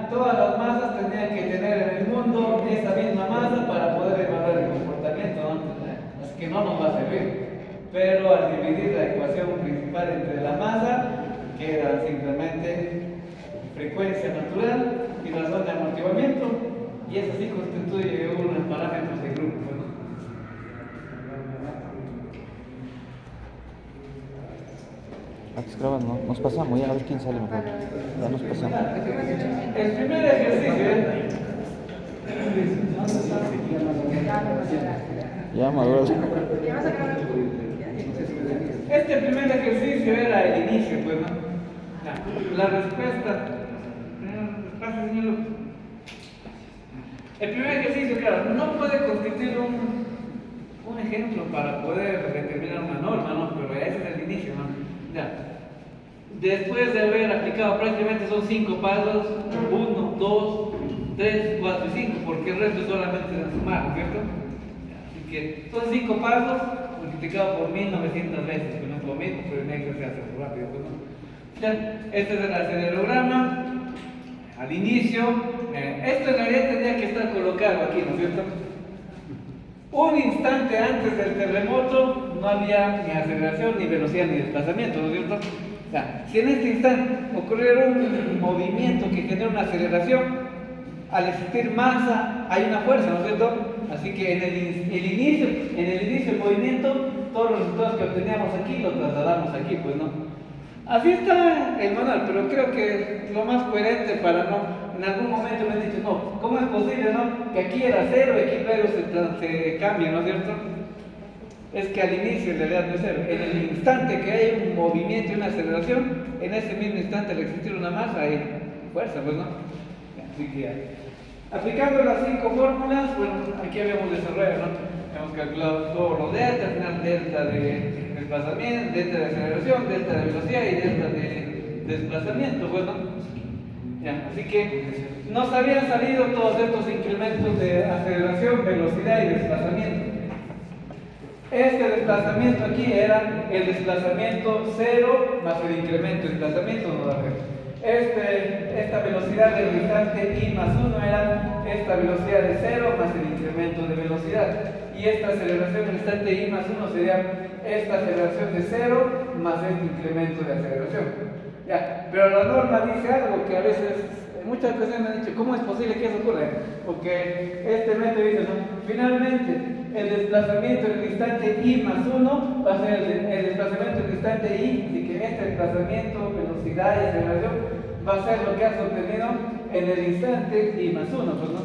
todas las masas tendrían que tener en el mundo esa misma masa para poder evaluar el comportamiento, ¿no? Así que no nos va a servir. Pero al dividir la ecuación principal entre la masa, queda simplemente frecuencia natural y razón de amortiguamiento, y eso sí constituye unos parámetros de grupo, ¿no? ¿No? Nos pasamos, ya a ver quién sale mejor. Ya nos pasamos. El primer ejercicio, Ya maduro. este primer ejercicio era el inicio, pues, ¿no? La respuesta. Pasa, señor. El primer ejercicio, claro, no puede constituir un ejemplo para poder determinar una norma, ¿no? Pero ese es el inicio, ¿no? Ya. Después de haber aplicado prácticamente son 5 pasos, 1, 2, 3, 4 y 5, porque el resto es solamente de sumar, ¿no es cierto? Así que son 5 pasos multiplicado por 1900 veces, que no es lo mismo, pero en Excel se hace muy rápido, pues, ¿no? Ya, este es el acelerograma. Al inicio, esto en realidad tendría que estar colocado aquí, ¿no es cierto? Un instante antes del terremoto no había ni aceleración, ni velocidad, ni desplazamiento, ¿no es cierto? O sea, si en este instante ocurriera un movimiento que genera una aceleración, al existir masa hay una fuerza, ¿no es cierto? Así que en el inicio del movimiento, todos los resultados que obteníamos aquí los trasladamos aquí, pues no. Así está el manual, pero creo que lo más coherente para no, en algún momento me han dicho, no, ¿cómo es posible, no? Que aquí era 0 y aquí luego se cambia, ¿no es cierto? Es que al inicio en realidad no es 0. En el instante que hay un movimiento y una aceleración, en ese mismo instante al existir una masa hay fuerza, pues no. Así que aplicando las 5 fórmulas, bueno, aquí habíamos desarrollado, ¿no? Hemos calculado todo lo delta, al final delta de desplazamiento, delta de aceleración, delta de velocidad y delta de desplazamiento, bueno. Ya, así que nos habían salido todos estos incrementos de aceleración, velocidad y desplazamiento. Este desplazamiento aquí era el desplazamiento 0 más el incremento de desplazamiento, no da esta velocidad del instante i más 1 era esta velocidad de 0 más el incremento de velocidad, y esta aceleración del instante i más 1 sería esta aceleración de 0 más este incremento de aceleración. Ya, pero la norma dice algo que a veces, en muchas ocasiones me han dicho, ¿cómo es posible que eso ocurra? Porque este método dice, ¿no? Finalmente, el desplazamiento del instante i más 1 va a ser el desplazamiento del instante i, así que este desplazamiento, velocidad y aceleración va a ser lo que has obtenido en el instante i más 1, pues, ¿no?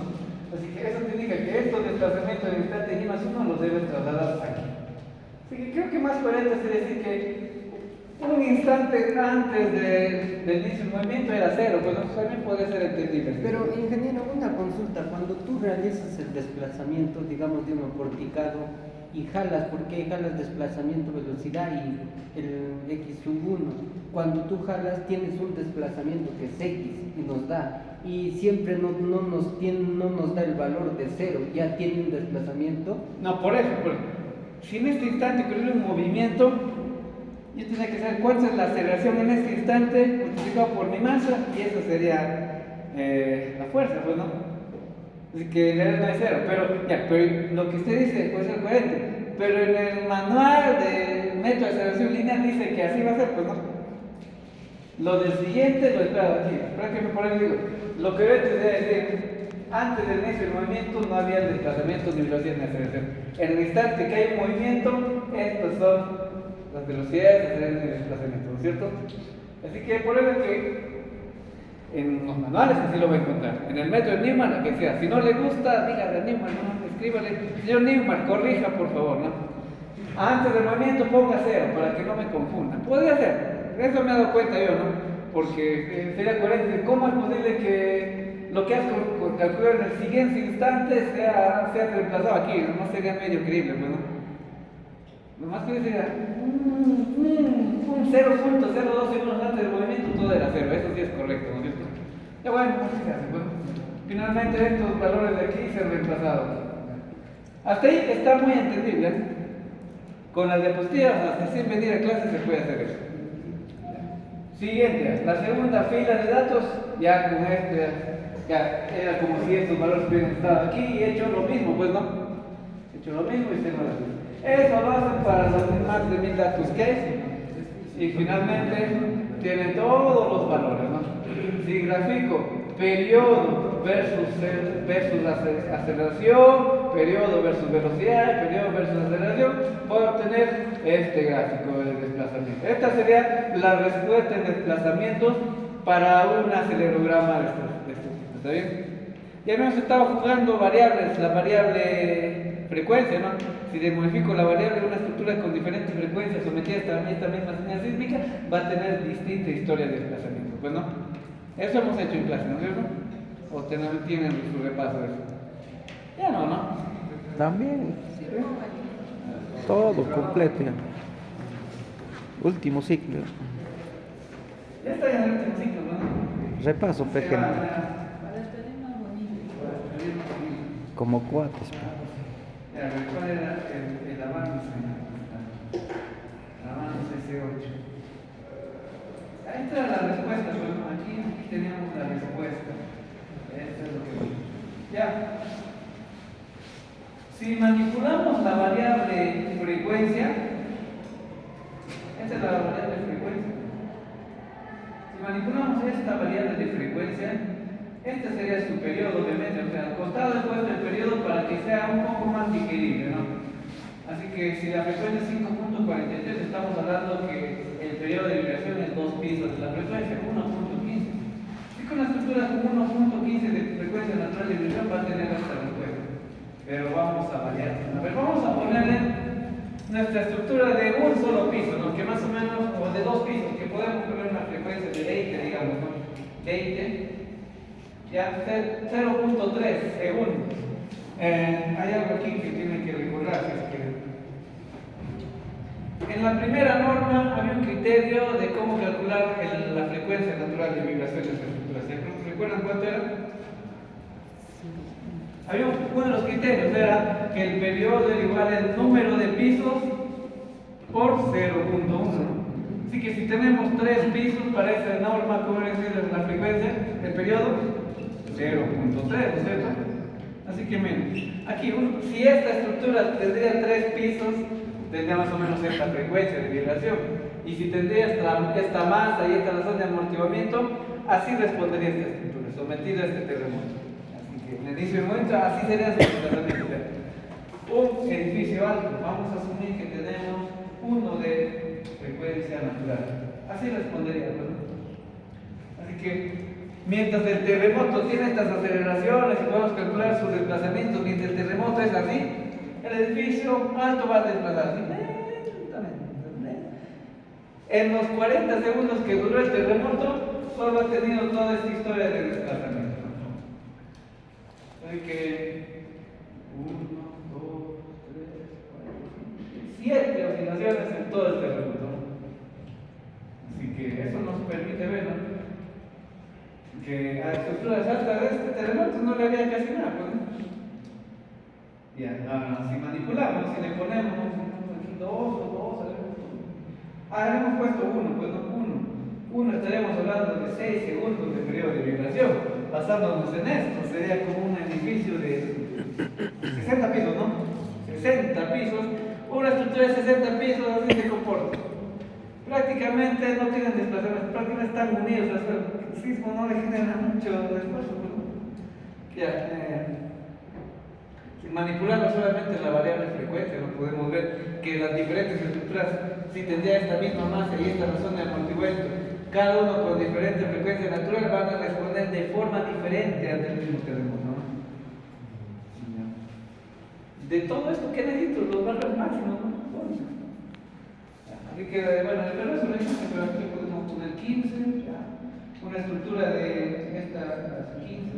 Así que eso te indica que estos desplazamientos del instante i más 1 los debes trasladar aquí. Así que creo que más coherente es decir que un instante antes del inicio del movimiento era 0, pues ¿no? También puede ser entendible. Pero ingeniero, una consulta, cuando tú realizas el desplazamiento, digamos, de un porticado y jalas, ¿por qué jalas desplazamiento, velocidad y el x sub 1? Cuando tú jalas tienes un desplazamiento que es x y nos da, y siempre no nos da el valor de 0, ya tiene un desplazamiento. No, por eso, si en este instante ocurrió un movimiento, yo tendría que saber cuánta es la aceleración en este instante multiplicado por mi masa, y eso sería la fuerza, pues no. Así que en realidad no es 0, pero lo que usted dice puede ser coherente, pero en el manual de método de aceleración lineal dice que así va a ser, pues no. Lo del siguiente lo espero aquí, prácticamente por ahí digo, lo coherente sería decir, antes del inicio del movimiento no había desplazamiento ni velocidad ni aceleración. En el instante que hay un movimiento, estos son las velocidades, aceleración y desplazamiento, ¿no es cierto? Así que por eso es que en los manuales así lo voy a encontrar. En el método de Newman, lo que sea. Si no le gusta, dígale a Newman, ¿no? Escríbale, señor Newman, corrija por favor, ¿no? Antes del movimiento ponga 0 para que no me confunda. Podría ser, eso me he dado cuenta yo, ¿no? Porque sería coherente. ¿Cómo es posible que lo que has calculado en el siguiente instante sea reemplazado aquí? No sería medio creíble, pues, ¿no? Lo más que sería un 0.02 segundos antes del movimiento, todo era 0, eso sí es correcto, ¿no es cierto? Ya bueno, así se hace, bueno. Finalmente estos valores de aquí se han reemplazado. Hasta ahí está muy entendible, ¿eh? Con las diapositivas, hasta sin venir a clase se puede hacer eso. Siguiente, la segunda fila de datos, ya con este, ya era como si estos valores hubieran estado aquí y he hecho lo mismo, pues no. He hecho lo mismo y tengo la fila. Eso lo hacen para los más de 1000 datos que hay. Y finalmente tienen todos los valores, ¿no? Si grafico periodo versus aceleración, periodo versus velocidad, periodo versus aceleración, puedo obtener este gráfico de desplazamiento. Esta sería la respuesta en desplazamientos para un acelerograma de este tipo. ¿Está bien? Ya hemos estado jugando variables, la variable frecuencia, ¿no? Si le modifico la variable de una estructura con diferentes frecuencias sometida a esta misma señal sísmica, va a tener distinta historia de desplazamiento. Pues no, eso hemos hecho en clase, ¿no es cierto? O tienen su repaso de eso. Ya no, ¿no? También. Todo completo ya. Último ciclo. Ya está en el último ciclo, ¿no? Repaso, PG. Ya. Como cuates. Ya, ¿cuál era el avance? El avance C8. Ahí está la respuesta, bueno, aquí teníamos la respuesta. Esto es lo que... Ya. Si manipulamos la variable frecuencia, esta es la variable frecuencia. Si manipulamos esta variable de frecuencia, este sería su periodo, obviamente, o sea, al costado he puesto el periodo para que sea un poco más digerible, ¿no? Así que si la frecuencia es 5.43, estamos hablando que el periodo de vibración es 2 pisos de la frecuencia, 1.15. Así que una estructura con 1.15 de frecuencia natural de vibración va a tener esta respuesta. Pero vamos a variar. A ver, vamos a ponerle nuestra estructura de un solo piso, ¿no? Que más o menos, o de 2 pisos, que podemos poner una frecuencia de 20, digamos, ¿no? 20. Ya, 0.3 segundos. Hay algo aquí que tienen que recordar. En la primera norma había un criterio de cómo calcular la frecuencia natural de vibraciones de estructuras. ¿Recuerdan cuánto era? Había uno de los criterios, era que el periodo era igual al número de pisos por 0.1. Así que si tenemos 3 pisos para esa norma, ¿cómo es la frecuencia del periodo? 0.3, ¿no es cierto? Así que miren, aquí si esta estructura tendría 3 pisos, tendría más o menos esta frecuencia de vibración. Y si tendría esta masa y esta razón de amortiguamiento, así respondería esta estructura, sometida a este terremoto. Así que en el inicio del momento, así sería su desplazamiento. Un edificio alto, vamos a asumir que tenemos uno de frecuencia natural. Así respondería, ¿no? Así que mientras el terremoto tiene estas aceleraciones y podemos calcular sus desplazamientos, mientras el terremoto es así, el edificio alto va a desplazarse lentamente. En los 40 segundos que duró el terremoto, solo ha tenido toda esta historia de desplazamiento. Así que 1, 2, 3, 4, 5, 7 oscilaciones en todo el terremoto. Así que eso nos permite ver, ¿no? Que a estructuras altas de este terremoto no le haría casi nada, pues, ¿no? Ya, si manipulamos, si le ponemos aquí 2 o 2, hemos puesto 1, pues no 1, estaríamos hablando de 6 segundos de periodo de vibración. Basándonos en esto, sería como un edificio de 60 pisos, ¿no? 60 pisos, una estructura de 60 pisos así se comporta. Prácticamente no tienen desplazamiento, prácticamente están unidos, el sismo no le genera mucho esfuerzo, ¿no? Ya, manipulando solamente la variable frecuencia, ¿no? Podemos ver que las diferentes estructuras, si tendría esta misma masa y esta razón de amortiguamiento, cada uno con diferente frecuencia natural, van a responder de forma diferente ante el mismo terremoto, ¿no? De todo esto, ¿qué necesito? Los valores máximos, ¿no? Así que, bueno, el resto lo hice, pero aquí podemos poner 15, ya. Una estructura de esta 15.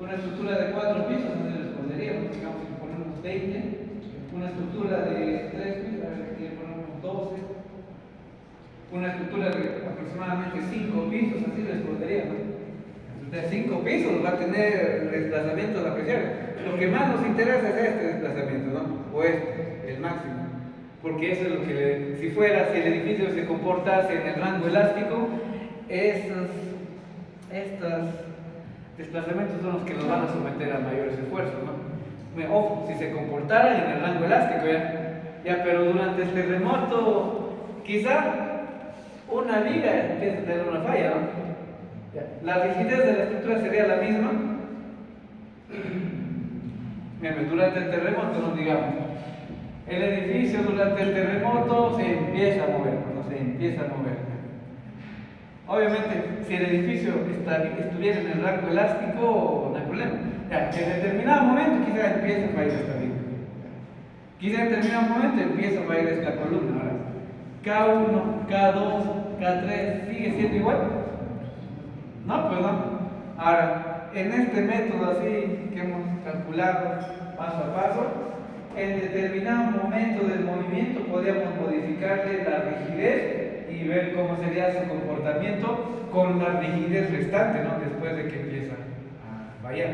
Una estructura de 4 pisos, así responderíamos, digamos que ponemos 20. Una estructura de 3 pisos, a ver, aquí ponemos 12. Una estructura de aproximadamente 5 pisos, así responderíamos. De 5 pisos va a tener desplazamientos apreciables. Lo que más nos interesa es este desplazamiento, ¿no? O este, el máximo. Porque eso es lo que, si el edificio se comportase en el rango elástico, estos desplazamientos son los que nos van a someter a mayores esfuerzos, ¿no? Ojo, si se comportaran en el rango elástico, pero durante el terremoto, quizá una viga empieza a tener una falla, ¿no? La rigidez de la estructura sería la misma. Durante el terremoto, no digamos. El edificio durante el terremoto se empieza a mover, ¿no? Se empieza a mover. Obviamente, si el edificio estuviera en el rango elástico, no hay problema. En determinado momento quizá empieza a fallar esta viga. Quizá en determinado momento empieza a fallar esta columna. Ahora, K1, K2, K3, ¿sigue siendo igual? No, pues no. Ahora, en este método así que hemos calculado paso a paso, en determinado momento del movimiento podríamos modificarle la rigidez y ver cómo sería su comportamiento con la rigidez restante, ¿no? Después de que empieza a fallar.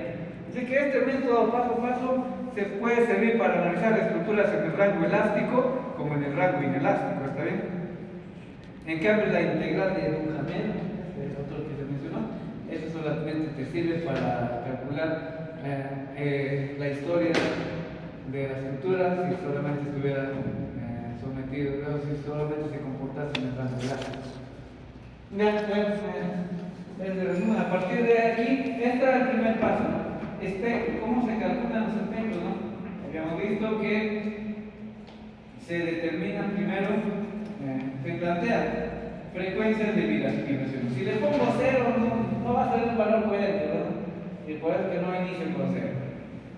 Así que este método paso a paso se puede servir para analizar estructuras en el rango elástico como en el rango inelástico, ¿está bien? En cambio, la integral de Duhamel, el otro que se mencionó, eso solamente te sirve para calcular la historia de la estructura si solamente estuviera sometido, o si solamente se comportase en el rango elástico. A partir de aquí, este es el primer paso, ¿no? ¿Cómo se calculan los espectros, no? Habíamos visto que se determinan primero, se plantean frecuencias de vibraciones. Si le pongo 0, no va a ser un valor coherente, ¿verdad? Y por eso que no inicio con 0.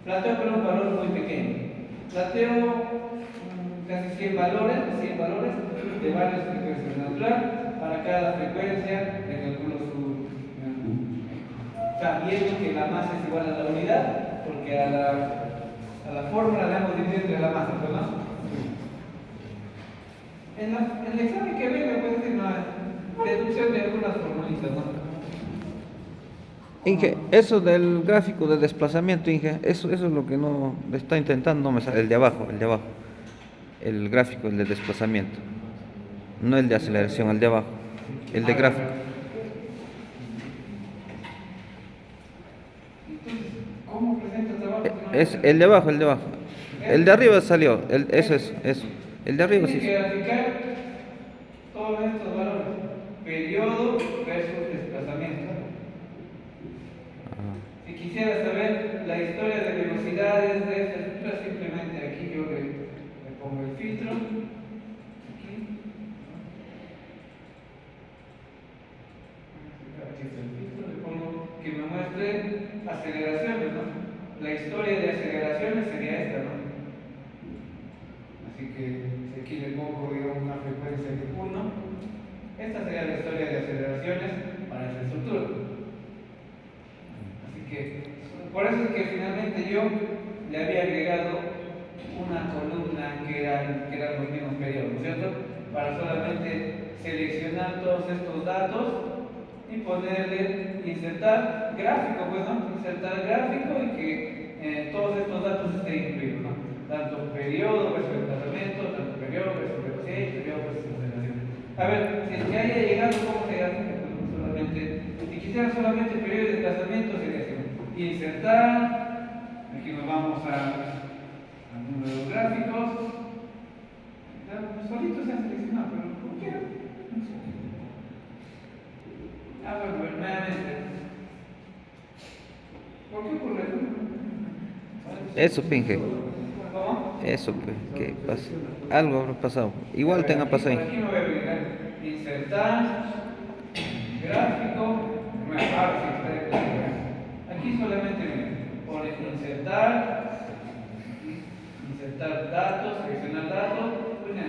Planteo pero un valor muy pequeño. Planteo casi 100 valores de varias frecuencias natural. Para cada frecuencia le calculo su. Sabiendo que la masa es igual a la unidad, porque a la fórmula le hemos dividido entre la masa, ¿verdad? En el examen que viene puede decir una deducción de algunas formulitas, ¿no? Inge, eso del gráfico de desplazamiento, Inge, eso es lo que no está intentando, no me sale, el de abajo, el gráfico, el de desplazamiento, no el de aceleración, el de abajo, el de gráfico. Entonces, ¿cómo presenta el abajo? Es el de abajo, el de arriba salió, eso, el de arriba sí. Tiene que graficar todos estos valores, periodo versus desplazamiento. Si quisiera saber la historia de velocidades de esta estructura, simplemente aquí yo le pongo el filtro. Aquí está el filtro, le pongo que me muestre aceleraciones, ¿no? La historia de aceleraciones sería esta, ¿no? Así que si aquí le pongo una frecuencia de 1, esta sería la historia de aceleraciones para esta estructura. Por eso es que finalmente yo le había agregado una columna que eran los mismos periodos, ¿no es cierto? Para solamente seleccionar todos estos datos y ponerle, insertar gráfico, pues, ¿no? Insertar gráfico y que todos estos datos estén incluidos, ¿no? Tanto periodo versus desplazamiento, tanto periodo versus velocidad y periodo versus aceleración. A ver, si el que haya llegado, ¿cómo se grafica? Pues solamente, si quisiera solamente periodo de desplazamiento, sería así. Insertar, aquí nos vamos al número de gráficos, solito se ha seleccionado, pero como quiera. Bueno, nuevamente. ¿Por qué ocurre eso? Eso, Pinge. ¿Cómo? Eso, pues, ¿qué pasa? Algo habrá pasado. Igual tenga pasado. Aquí me voy a agregar insertar, gráfico, aquí solamente pone insertar datos, seleccionar datos,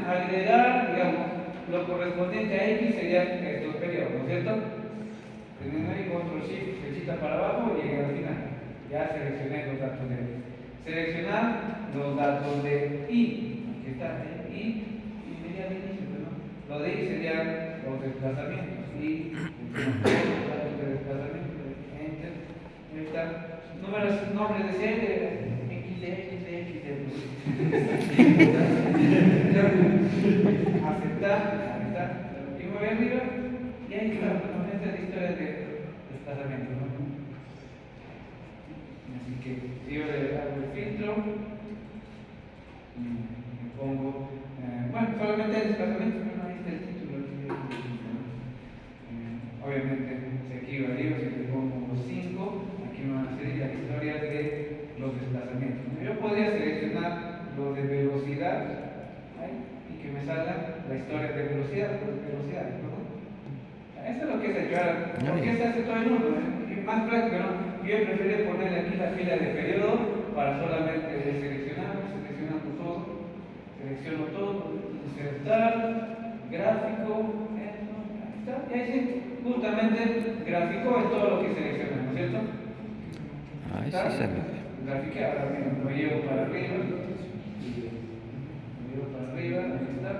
agregar, digamos, lo correspondiente a X sería estos periodos, ¿no es cierto? Teniendo ahí control shift, flechita para abajo y llegar al final. Ya seleccioné los datos de X. Seleccionar los datos de Y. Aquí está, Y sería el inicio, ¿no? Lo de Y serían los desplazamientos. Y los datos de desplazamiento. Enter. Ahí está. Nombres de serie, X de X de X. Aceptar, aceptar. Y me voy arriba y ahí está, bueno, esta es la historia de desplazamiento, ¿no? Así que si yo le hago el filtro, me pongo, bueno, solamente el desplazamiento, bueno, ahí está el título. Obviamente, si aquí va arriba, si le pongo 5, aquí me van a salir la historia de los desplazamientos. Yo podría seleccionar lo de velocidad ahí, y que me salga la historia de velocidad, ¿no? Eso es lo que se aclara. ¿Por qué se hace todo en uno? Es más práctico, ¿no? Yo prefiero ponerle aquí la fila de periodo para solamente seleccionar todo, selecciono todo, insertar, gráfico, esto, ahí está, y ahí sí, justamente gráfico es todo lo que seleccionamos, ¿no es cierto? Ahí ¿Está? sí sale. Grafique, ahora mismo lo llevo para arriba, ahí está.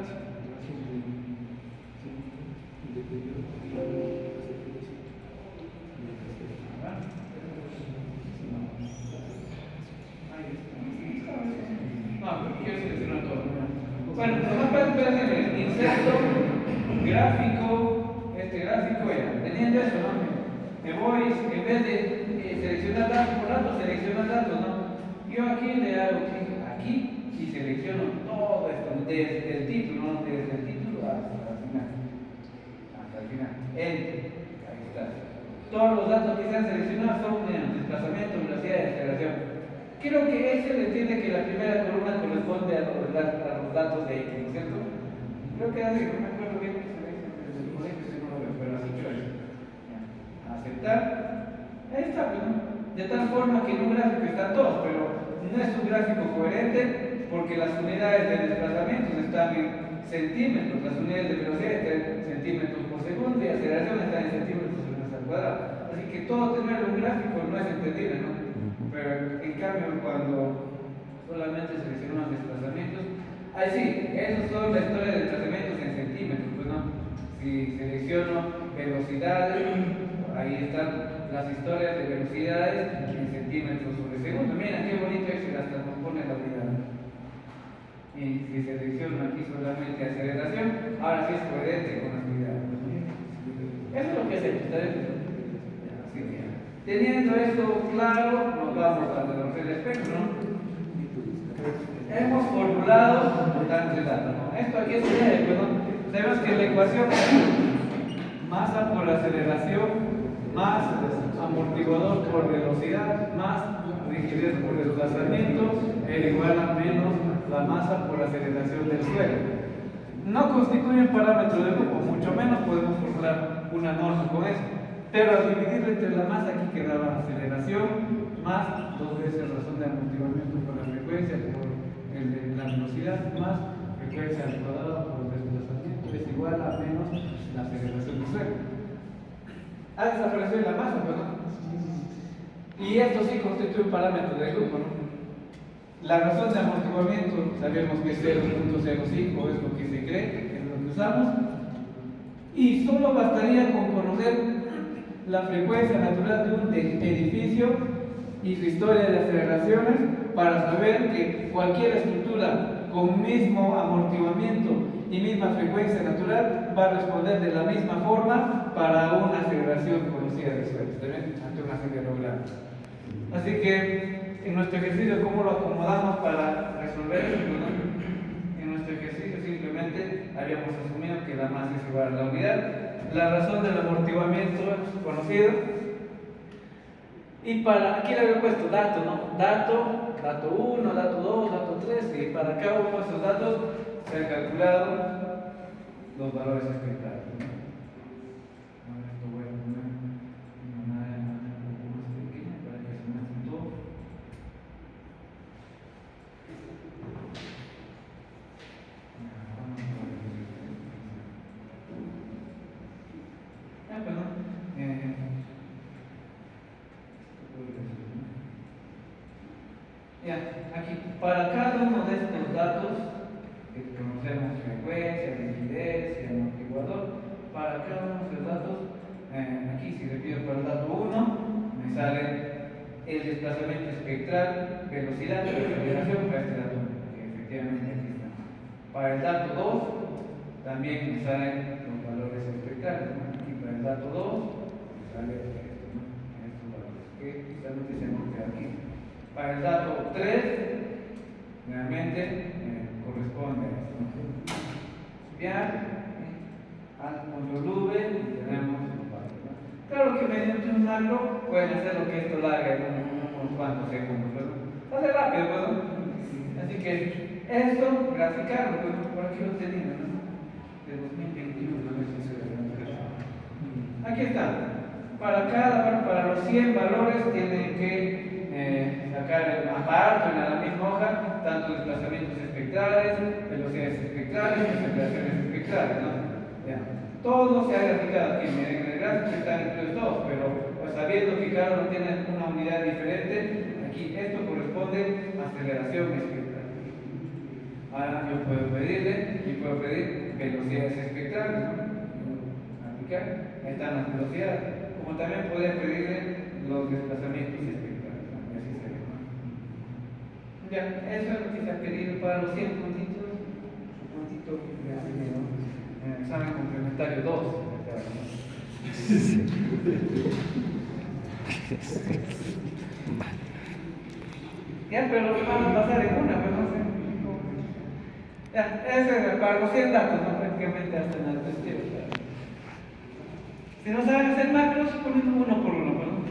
No, pero quiero seleccionar todo. Bueno, nomás para hacer inserto, gráfico, este gráfico era, teniendo eso, ¿no? Me voy, en vez de seleccionar datos por datos, seleccionar datos, ¿no? Yo aquí le hago clic aquí y selecciono todo esto, desde el título, ¿no? Desde el título hasta el final. Hasta el final. Enter. Ahí está. Todos los datos que se han seleccionado son desplazamiento, velocidad y aceleración. Creo que Excel entiende que la primera columna corresponde a los datos de X, ¿no es cierto? Creo que así, no me acuerdo bien que se ve desde el colegio, si no lo veo, pero así creo yo. Aceptar. Ahí está, pues, ¿no? De tal forma que en un gráfico están todos, pero no es un gráfico coherente porque las unidades de desplazamiento están en centímetros, las unidades de velocidad están en centímetros por segundo y aceleración están en centímetros por metro al cuadrado. Así que todo tener un gráfico no es entendible, ¿no? Pero en cambio cuando solamente seleccionamos desplazamientos, ahí sí, esos son la historia de desplazamientos en centímetros, pues no. Si selecciono velocidades, ahí están las historias de velocidades en centímetros sobre segundo. Mira qué bonito es que hasta nos pone la unidad. Y si selecciono aquí solamente aceleración, ahora sí es coherente con las unidades. Eso es lo que es el así que, teniendo esto claro, nos vamos a resolver el espectro, ¿no? Hemos formulado importantes datos, ¿no? Esto aquí es pues, ¿no? Sabemos que la ecuación masa por aceleración más amortiguador por velocidad más rigidez por desplazamiento es igual a menos la masa por aceleración del suelo. No constituye un parámetro de grupo, mucho menos podemos formular una norma con eso. Pero al dividirlo entre la masa aquí quedaba aceleración más 2 veces razón de amortiguamiento por la frecuencia por la velocidad más frecuencia al cuadrado por el desplazamiento es igual a menos la aceleración del suelo. Ha desaparecido la masa, ¿no? Y esto sí constituye un parámetro de grupo, ¿no? La razón de amortiguamiento sabemos que es 0.05, es lo que se cree, es lo que usamos. Y solo bastaría con conocer la frecuencia natural de un edificio y su historia de aceleraciones para saber que cualquier estructura con mismo amortiguamiento y misma frecuencia natural va a responder de la misma forma para una aceleración conocida de suelo, ante una serie de logrados. Así que en nuestro ejercicio, ¿cómo lo acomodamos para resolver esto? En nuestro ejercicio simplemente habíamos asumido que la masa es igual a la unidad, la razón del amortiguamiento es conocido, y para aquí le había puesto dato, ¿no? Dato 1, dato 2, dato 3, y para cada uno de esos datos se han calculado los valores espectrales, ¿no? Esto voy a poner una manera más pequeña para que se muestre todo. Ya, aquí, para cada uno de estos datos, que conocemos frecuencia, rigidez y amortiguador, para cada uno de los datos, aquí si le pido para el dato 1, me sale el desplazamiento espectral velocidad de la aceleración para este dato, que efectivamente aquí está. Para el dato 2, también me salen los valores espectrales, ¿no? Aquí para el dato 2, me sale esto, ¿no? Estos valores, que justamente se hemos quedado aquí. Para el dato 3, realmente corresponde a esto, ¿no? Copiar, al control V y tenemos los valores, ¿no? Claro que mediante un macro pueden hacer lo que esto larga en unos cuantos segundos, ¿no? Sale rápido, ¿no? Así que esto, graficarlo, pues, por aquí lo tenía, ¿no? De 2021, a ver si se ve. Aquí está. Para los 100 valores tienen que sacar aparte en la misma hoja tanto desplazamientos espectrales, velocidades espectrales, aceleraciones espectrales, ¿no? Ya. Todo se ha graficado aquí, miren, en el gráfico están incluidos todos, pero pues, sabiendo que cada uno tiene una unidad diferente, aquí esto corresponde a aceleración espectral. Ahora yo puedo pedirle y puedo pedir velocidades espectrales, ¿no? Aplicar, ahí están las velocidades, como también podría pedirle los desplazamientos espectrales, ¿no? Y así se ve, ¿no? Ya, eso es lo que se ha pedido para los 100 puntitos, su puntito ya primero, en el examen complementario 2. Ya, pero lo van a pasar en una, pues no sé. Ya, ese es para los 100 datos, ¿no? Prácticamente hacen las cuestiones. Si no saben hacer macros, ponen uno por uno, ¿no?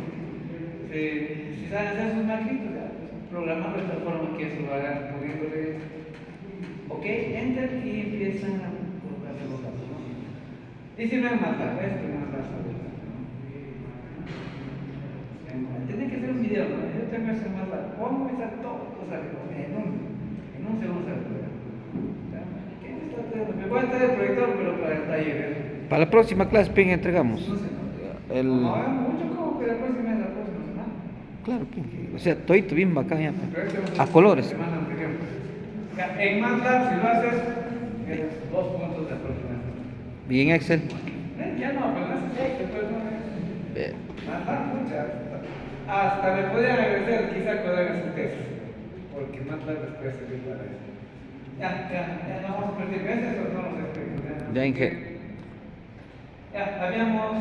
Si saben hacer sus macritos, ya, pues, programarlo de tal forma que eso lo hagan poniéndole OK, Enter y empiezan a colocarse los datos, ¿no? Y si no es más largo, esto no es más largo, ¿no? Tiene que ser un video, ¿no? Yo tengo que hacer más largo. Vamos a empezar todo, o sea, en un segundo se lo. Me voy a traer el proyector, pero para el taller. Para la próxima clase, Ping, entregamos. No hagamos mucho como que la próxima es la próxima semana. Claro, Ping. O sea, todito bien bacán ya. A colores. Ya, en MATLAB, si lo haces, es 2 puntos de aproximación. Y en Excel. Ya no, pues no haces Excel, pues no es. Bien. MATLAB, muchas. Hasta me podría regresar quizá cuando hagas el test. Porque MATLAB después servir para eso. Ya no vamos a perder veces o no los explico. Ya, Inge. Ya, habíamos